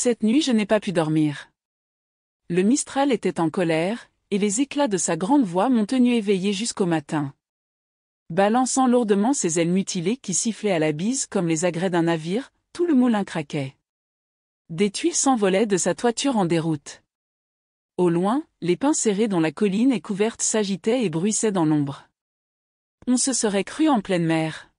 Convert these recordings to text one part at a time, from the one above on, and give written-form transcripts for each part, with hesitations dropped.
Cette nuit je n'ai pas pu dormir. Le Mistral était en colère, et les éclats de sa grande voix m'ont tenu éveillé jusqu'au matin. Balançant lourdement ses ailes mutilées qui sifflaient à la bise comme les agrès d'un navire, tout le moulin craquait. Des tuiles s'envolaient de sa toiture en déroute. Au loin, les pins serrés dont la colline est couverte s'agitaient et bruissaient dans l'ombre. On se serait cru en pleine mer.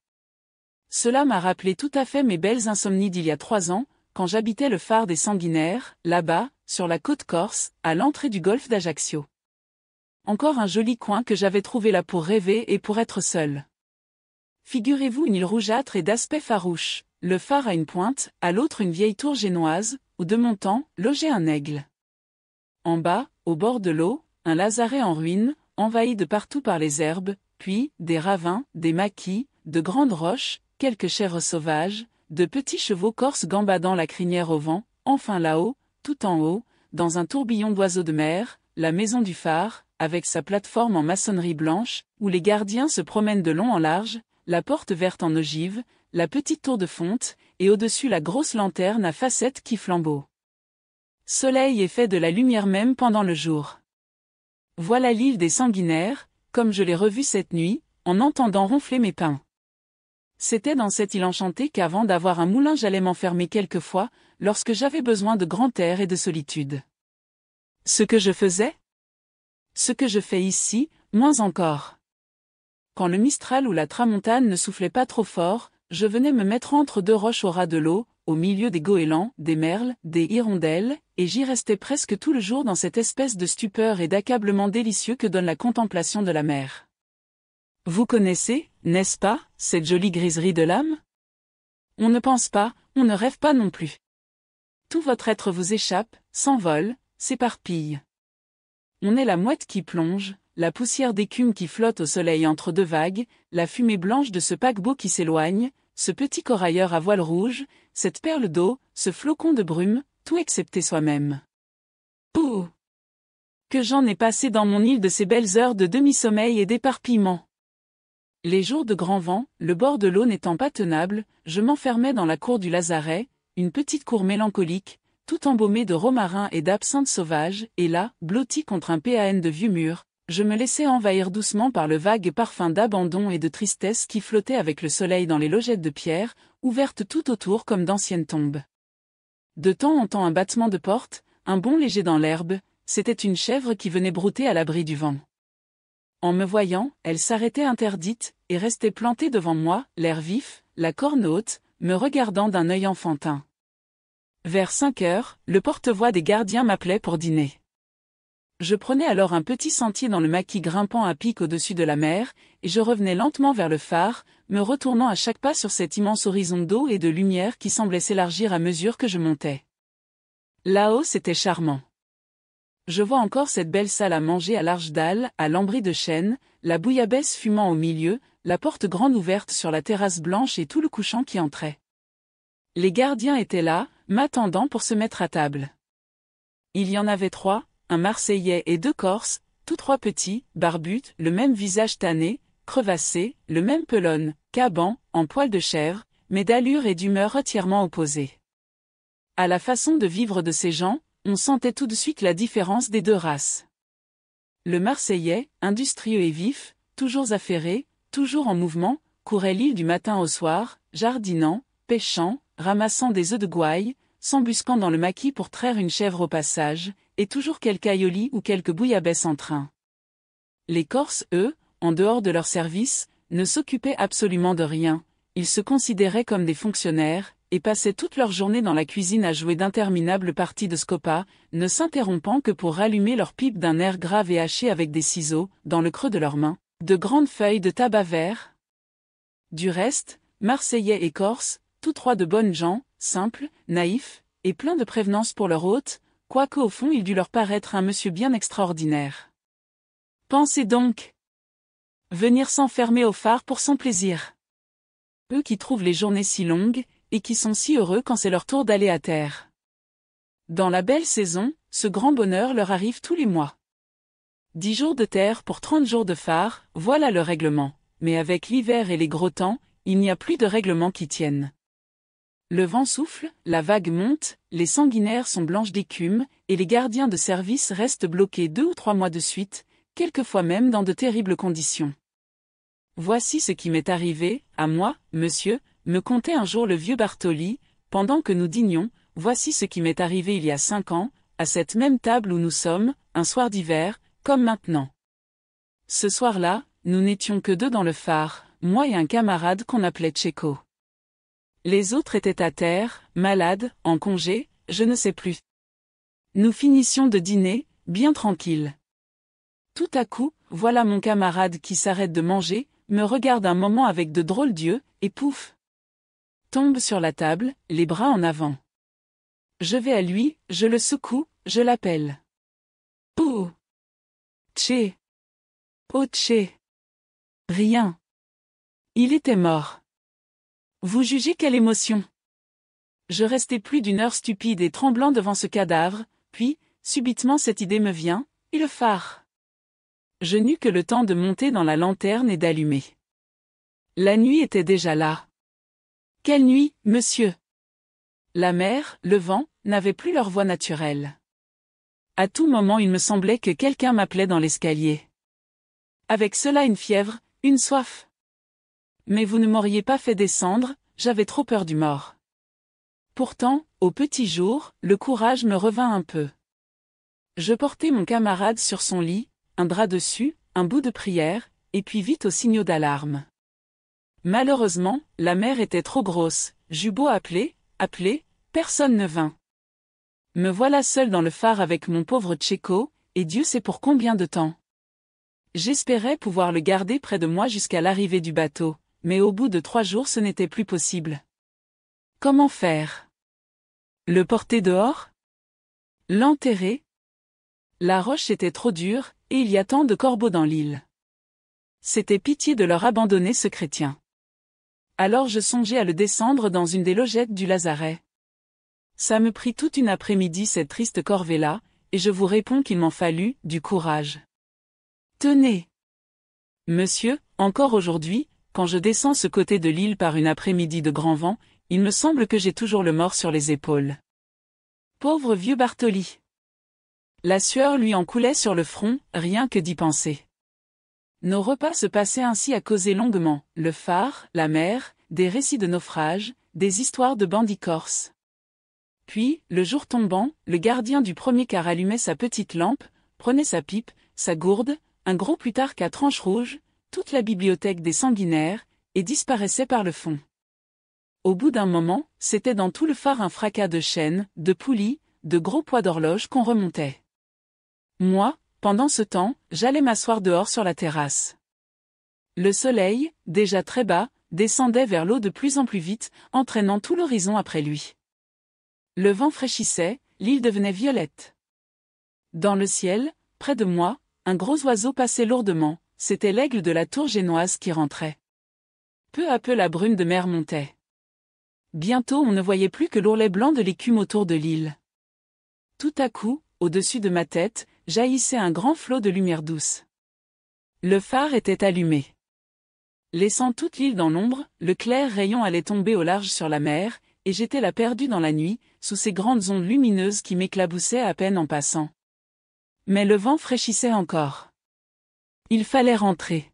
Cela m'a rappelé tout à fait mes belles insomnies d'il y a 3 ans, quand j'habitais le phare des Sanguinaires, là-bas, sur la côte corse, à l'entrée du golfe d'Ajaccio. Encore un joli coin que j'avais trouvé là pour rêver et pour être seul. Figurez-vous une île rougeâtre et d'aspect farouche, le phare à une pointe, à l'autre une vieille tour génoise, où de mon temps, logeait un aigle. En bas, au bord de l'eau, un lazaret en ruine, envahi de partout par les herbes, puis, des ravins, des maquis, de grandes roches, quelques chèvres sauvages, de petits chevaux corses gambadant la crinière au vent, enfin là-haut, tout en haut, dans un tourbillon d'oiseaux de mer, la maison du phare, avec sa plateforme en maçonnerie blanche, où les gardiens se promènent de long en large, la porte verte en ogive, la petite tour de fonte, et au-dessus la grosse lanterne à facettes qui flambeau. Soleil et fait de la lumière même pendant le jour. Voilà l'île des Sanguinaires, comme je l'ai revue cette nuit, en entendant ronfler mes pins. C'était dans cette île enchantée qu'avant d'avoir un moulin j'allais m'enfermer quelquefois, lorsque j'avais besoin de grand air et de solitude. Ce que je faisais ? Ce que je fais ici, moins encore. Quand le Mistral ou la Tramontane ne soufflait pas trop fort, je venais me mettre entre 2 roches au ras de l'eau, au milieu des goélands, des merles, des hirondelles, et j'y restais presque tout le jour dans cette espèce de stupeur et d'accablement délicieux que donne la contemplation de la mer. Vous connaissez, n'est-ce pas, cette jolie griserie de l'âme ? On ne pense pas, on ne rêve pas non plus. Tout votre être vous échappe, s'envole, s'éparpille. On est la mouette qui plonge, la poussière d'écume qui flotte au soleil entre 2 vagues, la fumée blanche de ce paquebot qui s'éloigne, ce petit corailleur à voile rouge, cette perle d'eau, ce flocon de brume, tout excepté soi-même. Pouh ! Que j'en ai passé dans mon île de ces belles heures de demi-sommeil et d'éparpillement. Les jours de grand vent, le bord de l'eau n'étant pas tenable, je m'enfermais dans la cour du lazaret, une petite cour mélancolique, tout embaumée de romarin et d'absinthe sauvage, et là, blotti contre un PAN de vieux murs, je me laissais envahir doucement par le vague parfum d'abandon et de tristesse qui flottait avec le soleil dans les logettes de pierre, ouvertes tout autour comme d'anciennes tombes. De temps en temps un battement de porte, un bond léger dans l'herbe, c'était une chèvre qui venait brouter à l'abri du vent. En me voyant, elle s'arrêtait interdite, et restait plantée devant moi, l'air vif, la corne haute, me regardant d'un œil enfantin. Vers 5 heures, le porte-voix des gardiens m'appelait pour dîner. Je prenais alors un petit sentier dans le maquis grimpant à pic au-dessus de la mer, et je revenais lentement vers le phare, me retournant à chaque pas sur cet immense horizon d'eau et de lumière qui semblait s'élargir à mesure que je montais. Là-haut c'était charmant. Je vois encore cette belle salle à manger à larges dalles, à lambris de chêne, la bouillabaisse fumant au milieu, la porte grande ouverte sur la terrasse blanche et tout le couchant qui entrait. Les gardiens étaient là, m'attendant pour se mettre à table. Il y en avait 3, un Marseillais et 2 Corses, tous 3 petits, barbus, le même visage tanné, crevassé, le même pelone, caban, en poil de chèvre, mais d'allure et d'humeur entièrement opposées. À la façon de vivre de ces gens, on sentait tout de suite la différence des 2 races. Le Marseillais, industrieux et vif, toujours affairé, toujours en mouvement, courait l'île du matin au soir, jardinant, pêchant, ramassant des œufs de gouaille, s'embusquant dans le maquis pour traire une chèvre au passage, et toujours quelque aïoli ou quelque bouillabaisse en train. Les Corses, eux, en dehors de leur service, ne s'occupaient absolument de rien, ils se considéraient comme des fonctionnaires, et passaient toute leur journée dans la cuisine à jouer d'interminables parties de scopa, ne s'interrompant que pour rallumer leur pipe d'un air grave et haché avec des ciseaux, dans le creux de leurs mains, de grandes feuilles de tabac vert. Du reste, Marseillais et Corses, tous 3 de bonnes gens, simples, naïfs, et pleins de prévenance pour leur hôte, quoique au fond il dût leur paraître un monsieur bien extraordinaire. Pensez donc! Venir s'enfermer au phare pour son plaisir. Eux qui trouvent les journées si longues, et qui sont si heureux quand c'est leur tour d'aller à terre. Dans la belle saison, ce grand bonheur leur arrive tous les mois. 10 jours de terre pour 30 jours de phare, voilà le règlement, mais avec l'hiver et les gros temps, il n'y a plus de règlement qui tienne. Le vent souffle, la vague monte, les sanguinaires sont blanches d'écume, et les gardiens de service restent bloqués 2 ou 3 mois de suite, quelquefois même dans de terribles conditions. Voici ce qui m'est arrivé, à moi, monsieur, me contait un jour le vieux Bartoli, pendant que nous dînions, voici ce qui m'est arrivé il y a 5 ans, à cette même table où nous sommes, un soir d'hiver, comme maintenant. Ce soir-là, nous n'étions que 2 dans le phare, moi et un camarade qu'on appelait Tchéco. Les autres étaient à terre, malades, en congé, je ne sais plus. Nous finissions de dîner, bien tranquilles. Tout à coup, voilà mon camarade qui s'arrête de manger, me regarde un moment avec de drôles d'yeux, et pouf! Tombe sur la table, les bras en avant. Je vais à lui, je le secoue, je l'appelle. Oh! Tché! Oh tché! Rien. Il était mort. Vous jugez quelle émotion? Je restai plus d'1 heure stupide et tremblant devant ce cadavre, puis, subitement cette idée me vient, et le phare. Je n'eus que le temps de monter dans la lanterne et d'allumer. La nuit était déjà là. Quelle nuit, monsieur? La mer, le vent, n'avaient plus leur voix naturelle. À tout moment il me semblait que quelqu'un m'appelait dans l'escalier. Avec cela une fièvre, une soif. Mais vous ne m'auriez pas fait descendre, j'avais trop peur du mort. Pourtant, au petit jour, le courage me revint un peu. Je portai mon camarade sur son lit, un drap dessus, un bout de prière, et puis vite aux signaux d'alarme. Malheureusement, la mer était trop grosse, j'eus beau appeler, personne ne vint. Me voilà seul dans le phare avec mon pauvre Tchéco, et Dieu sait pour combien de temps. J'espérais pouvoir le garder près de moi jusqu'à l'arrivée du bateau, mais au bout de 3 jours ce n'était plus possible. Comment faire? Le porter dehors? L'enterrer? La roche était trop dure, et il y a tant de corbeaux dans l'île. C'était pitié de leur abandonner ce chrétien. Alors je songeais à le descendre dans une des logettes du lazaret. Ça me prit toute une après-midi cette triste corvée-là, et je vous réponds qu'il m'en fallut du courage. Tenez! Monsieur, encore aujourd'hui, quand je descends ce côté de l'île par une après-midi de grand vent, il me semble que j'ai toujours le mort sur les épaules. Pauvre vieux Bartoli! La sueur lui en coulait sur le front, rien que d'y penser. Nos repas se passaient ainsi à causer longuement, le phare, la mer, des récits de naufrages, des histoires de bandits corses. Puis, le jour tombant, le gardien du premier quart allumait sa petite lampe, prenait sa pipe, sa gourde, un gros plutarque à tranches rouges, toute la bibliothèque des sanguinaires, et disparaissait par le fond. Au bout d'un moment, c'était dans tout le phare un fracas de chaînes, de poulies, de gros poids d'horloge qu'on remontait. Moi, pendant ce temps, j'allais m'asseoir dehors sur la terrasse. Le soleil, déjà très bas, descendait vers l'eau de plus en plus vite, entraînant tout l'horizon après lui. Le vent fraîchissait, l'île devenait violette. Dans le ciel, près de moi, un gros oiseau passait lourdement, c'était l'aigle de la tour génoise qui rentrait. Peu à peu la brume de mer montait. Bientôt on ne voyait plus que l'ourlet blanc de l'écume autour de l'île. Tout à coup, au-dessus de ma tête, jaillissait un grand flot de lumière douce. Le phare était allumé. Laissant toute l'île dans l'ombre, le clair rayon allait tomber au large sur la mer, et j'étais là perdu dans la nuit, sous ces grandes ondes lumineuses qui m'éclaboussaient à peine en passant. Mais le vent fraîchissait encore. Il fallait rentrer.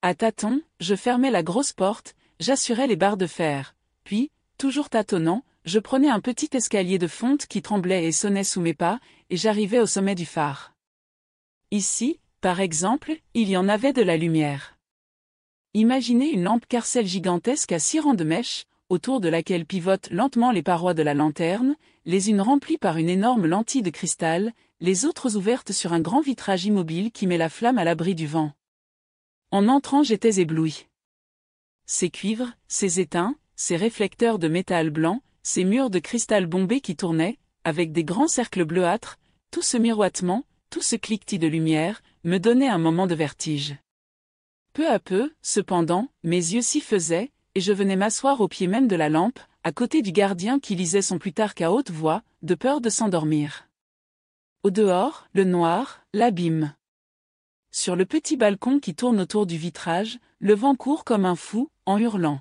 À tâtons, je fermais la grosse porte, j'assurais les barres de fer, puis, toujours tâtonnant, je prenais un petit escalier de fonte qui tremblait et sonnait sous mes pas, et j'arrivais au sommet du phare. Ici, par exemple, il y en avait de la lumière. Imaginez une lampe carcelle gigantesque à 6 rangs de mèches, autour de laquelle pivotent lentement les parois de la lanterne, les unes remplies par une énorme lentille de cristal, les autres ouvertes sur un grand vitrage immobile qui met la flamme à l'abri du vent. En entrant j'étais ébloui. Ces cuivres, ces étains, ces réflecteurs de métal blanc, ces murs de cristal bombé qui tournaient, avec des grands cercles bleuâtres, tout ce miroitement, tout ce cliquetis de lumière, me donnait un moment de vertige. Peu à peu, cependant, mes yeux s'y faisaient, et je venais m'asseoir au pied même de la lampe, à côté du gardien qui lisait son plutarque à haute voix, de peur de s'endormir. Au dehors, le noir, l'abîme. Sur le petit balcon qui tourne autour du vitrage, le vent court comme un fou, en hurlant.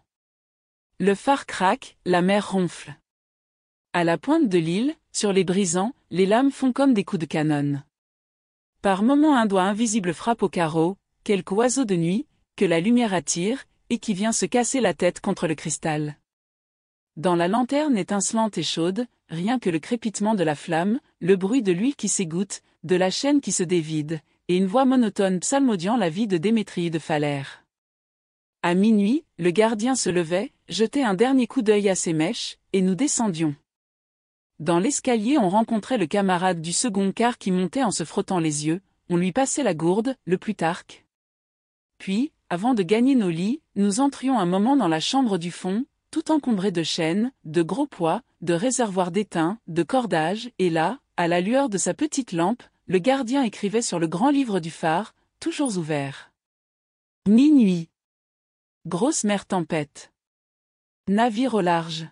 Le phare craque, la mer ronfle. À la pointe de l'île, sur les brisants, les lames font comme des coups de canon. Par moments un doigt invisible frappe au carreau, quelque oiseau de nuit, que la lumière attire, et qui vient se casser la tête contre le cristal. Dans la lanterne étincelante et chaude, rien que le crépitement de la flamme, le bruit de l'huile qui s'égoutte, de la chaîne qui se dévide, et une voix monotone psalmodiant la vie de Démétrie de Phalère. À minuit, le gardien se levait, jetait un dernier coup d'œil à ses mèches, et nous descendions. Dans l'escalier on rencontrait le camarade du second quart qui montait en se frottant les yeux, on lui passait la gourde, le Plutarque. Puis, avant de gagner nos lits, nous entrions un moment dans la chambre du fond, tout encombrée de chaînes, de gros poids, de réservoirs d'étain, de cordages, et là, à la lueur de sa petite lampe, le gardien écrivait sur le grand livre du phare, toujours ouvert. Minuit. Grosse mer tempête. Navire au large.